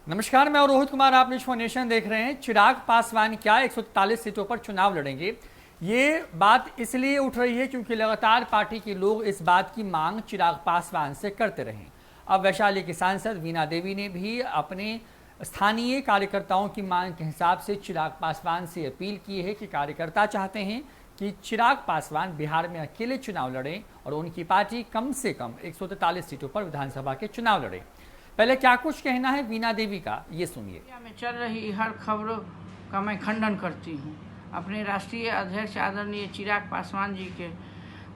नमस्कार, मैं रोहित कुमार। आप न्यूज़ नेशन देख रहे हैं। चिराग पासवान क्या 143 सीटों पर चुनाव लड़ेंगे? ये बात इसलिए उठ रही है क्योंकि लगातार पार्टी के लोग इस बात की मांग चिराग पासवान से करते रहे। अब वैशाली की सांसद वीणा देवी ने भी अपने स्थानीय कार्यकर्ताओं की मांग के हिसाब से चिराग पासवान से अपील की है कि कार्यकर्ता चाहते हैं कि चिराग पासवान बिहार में अकेले चुनाव लड़ें और उनकी पार्टी कम से कम 143 सीटों पर विधानसभा के चुनाव लड़े। पहले क्या कुछ कहना है वीणा देवी का, ये सुनिए। इंडिया में चल रही हर खबरों का मैं खंडन करती हूँ। अपने राष्ट्रीय अध्यक्ष आदरणीय चिराग पासवान जी के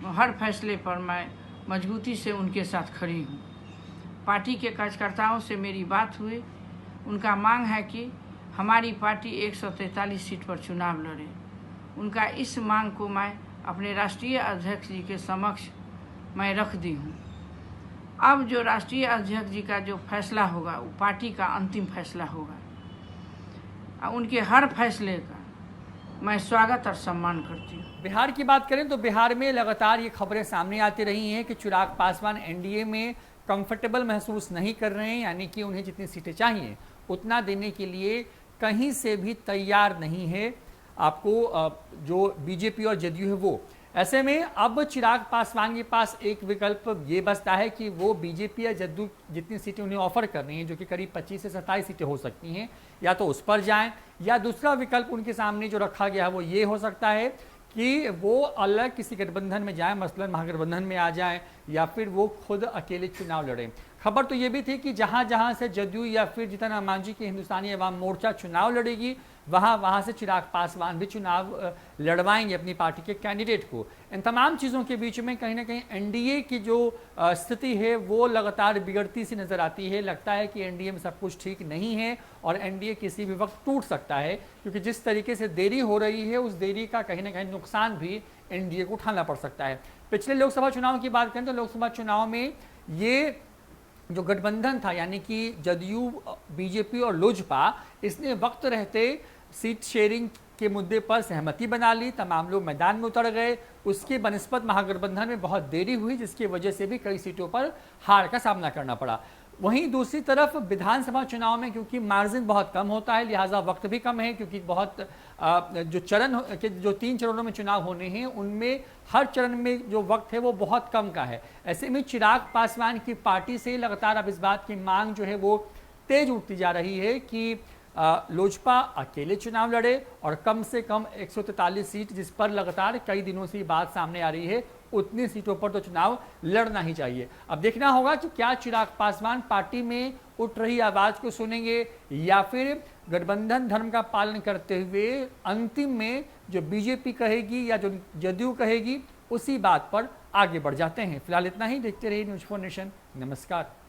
हर फैसले पर मैं मजबूती से उनके साथ खड़ी हूँ। पार्टी के कार्यकर्ताओं से मेरी बात हुई। उनका मांग है कि हमारी पार्टी 143 सीट पर चुनाव लड़े। उनका इस मांग को मैं अपने राष्ट्रीय अध्यक्ष जी के समक्ष मैं रख दी हूँ। अब जो राष्ट्रीय अध्यक्ष जी का जो फैसला होगा वो पार्टी का अंतिम फैसला होगा। उनके हर फैसले का मैं स्वागत और सम्मान करती हूँ। बिहार की बात करें तो बिहार में लगातार ये खबरें सामने आती रही हैं कि चिराग पासवान एनडीए में कंफर्टेबल महसूस नहीं कर रहे हैं, यानी कि उन्हें जितनी सीटें चाहिए उतना देने के लिए कहीं से भी तैयार नहीं है आपको जो बीजेपी और जदयू है वो। ऐसे में अब चिराग पासवान के पास एक विकल्प ये बचता है कि वो बीजेपी या जदयू जितनी सीटें उन्हें ऑफर कर रही हैं, जो कि करीब 25 से 27 सीटें हो सकती हैं, या तो उस पर जाएं, या दूसरा विकल्प उनके सामने जो रखा गया है वो ये हो सकता है कि वो अलग किसी गठबंधन में जाएं, मसलन महागठबंधन में आ जाएं, या फिर वो खुद अकेले चुनाव लड़ें। खबर तो ये भी थी कि जहां जहां से जदयू या फिर जीतन राम मांझी की हिंदुस्तानी अवाम मोर्चा चुनाव लड़ेगी वहां से चिराग पासवान भी चुनाव लड़वाएंगे अपनी पार्टी के कैंडिडेट को। इन तमाम चीज़ों के बीच में कहीं ना कहीं एनडीए की जो स्थिति है वो लगातार बिगड़ती सी नजर आती है। लगता है कि एनडीए में सब कुछ ठीक नहीं है और एनडीए किसी भी वक्त टूट सकता है, क्योंकि जिस तरीके से देरी हो रही है उस देरी का कहीं ना कहीं नुकसान भी एनडीए को उठाना पड़ सकता है। पिछले लोकसभा चुनाव की बात करें तो लोकसभा चुनाव में ये जो गठबंधन था, यानी कि जदयू, बीजेपी और लोजपा, इसने वक्त रहते सीट शेयरिंग के मुद्दे पर सहमति बना ली। तमाम लोग मैदान में उतर गए। उसके बनस्पत महागठबंधन में बहुत देरी हुई, जिसकी वजह से भी कई सीटों पर हार का सामना करना पड़ा। वहीं दूसरी तरफ विधानसभा चुनाव में क्योंकि मार्जिन बहुत कम होता है, लिहाजा वक्त भी कम है, क्योंकि बहुत जो चरण के जो 3 चरणों में चुनाव होने हैं उनमें हर चरण में जो वक्त है वो बहुत कम का है। ऐसे में चिराग पासवान की पार्टी से लगातार अब इस बात की मांग जो है वो तेज उठती जा रही है कि लोजपा अकेले चुनाव लड़े और कम से कम 143 सीट, जिस पर लगातार कई दिनों से बात सामने आ रही है, उतनी सीटों पर तो चुनाव लड़ना ही चाहिए। अब देखना होगा कि क्या चिराग पासवान पार्टी में उठ रही आवाज को सुनेंगे या फिर गठबंधन धर्म का पालन करते हुए अंतिम में जो बीजेपी कहेगी या जो जदयू कहेगी उसी बात पर आगे बढ़ जाते हैं। फिलहाल इतना ही। देखते रहिए न्यूज़4 नेशन। नमस्कार।